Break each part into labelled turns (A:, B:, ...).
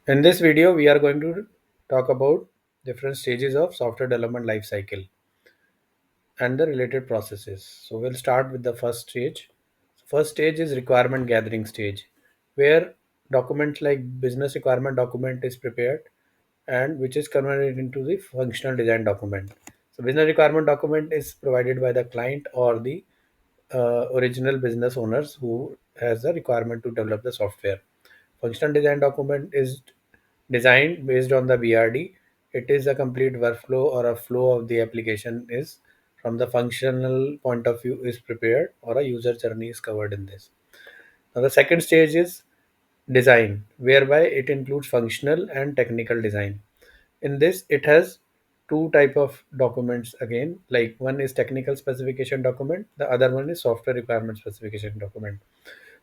A: In this video, we are going to talk about different stages of software development life cycle and the related processes. So we'll start with the first stage. First stage is requirement gathering stage, where documents like business requirement document is prepared and which is converted into the functional design document. So business requirement document is provided by the client or the original business owners who has the requirement to develop the software. Functional design document is designed based on the BRD. It is a complete workflow or a flow of the application is from the functional point of view is prepared or a user journey is covered in this. Now the second stage is design, whereby it includes functional and technical design. In this it has two type of documents again, like one is technical specification document, the other one is software requirement specification document.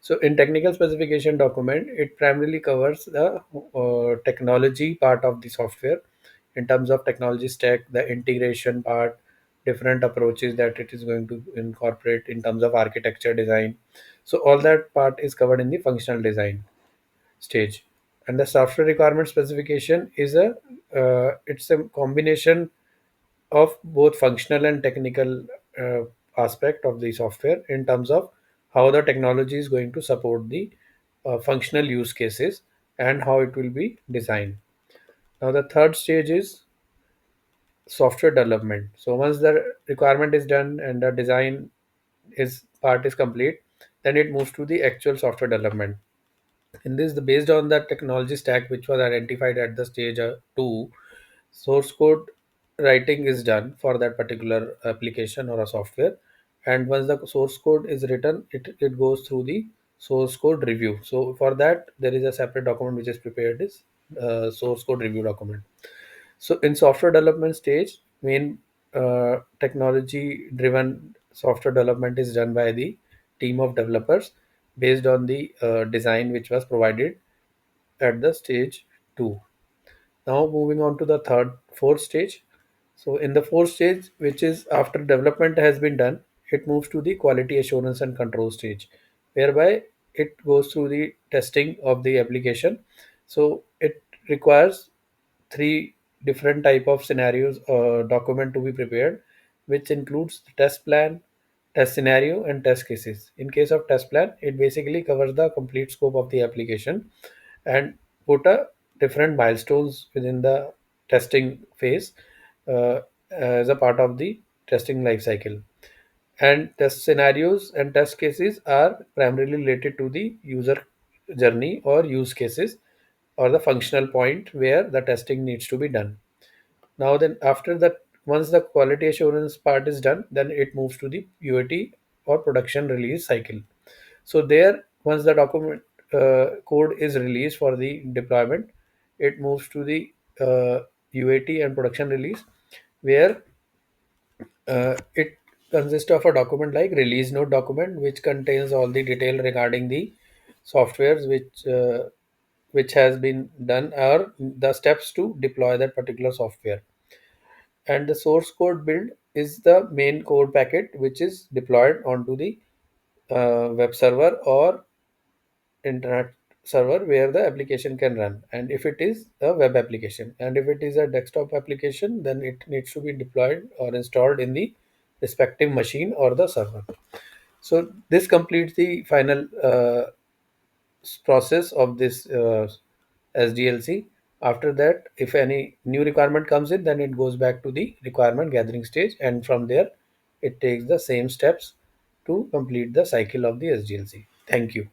A: So in technical specification document, it primarily covers the technology part of the software in terms of technology stack, the integration part, different approaches that it is going to incorporate in terms of architecture design. So all that part is covered in the functional design stage. And the software requirement specification is a it's a combination of both functional and technical uh, aspect of the software in terms of how the technology is going to support the functional use cases and how it will be designed. Now the third stage is software development. So once the requirement is done and the design is part is complete, then it moves to the actual software development. In this, the based on the technology stack which was identified at the stage 2, source code writing is done for that particular application or a software. And once the source code is written, it goes through the source code review. So for that, there is a separate document which is prepared is source code review document. So in software development stage, main technology driven software development is done by the team of developers based on the design which was provided at the stage 2. Now moving on to the fourth stage. So in the fourth stage, which is after development has been done, it moves to the quality assurance and control stage, whereby it goes through the testing of the application. So it requires three different type of scenarios document to be prepared, which includes the test plan, test scenario, and test cases. In case of test plan, it basically covers the complete scope of the application and put a different milestones within the testing phase as a part of the testing life cycle. And test scenarios and test cases are primarily related to the user journey or use cases or the functional point where the testing needs to be done. Now then after that, once the quality assurance part is done, then it moves to the UAT or production release cycle. So there, once the document code is released for the deployment, it moves to the UAT and production release, where it consists of a document like release note document, which contains all the detail regarding the softwares which has been done or the steps to deploy that particular software. And the source code build is the main code packet which is deployed onto the web server or internet server where the application can run, and if it is a web application, and if it is a desktop application, then it needs to be deployed or installed in the respective machine or the server. So this completes the final process of this SDLC. After that, if any new requirement comes in, then it goes back to the requirement gathering stage, and from there it takes the same steps to complete the cycle of the SDLC. Thank you.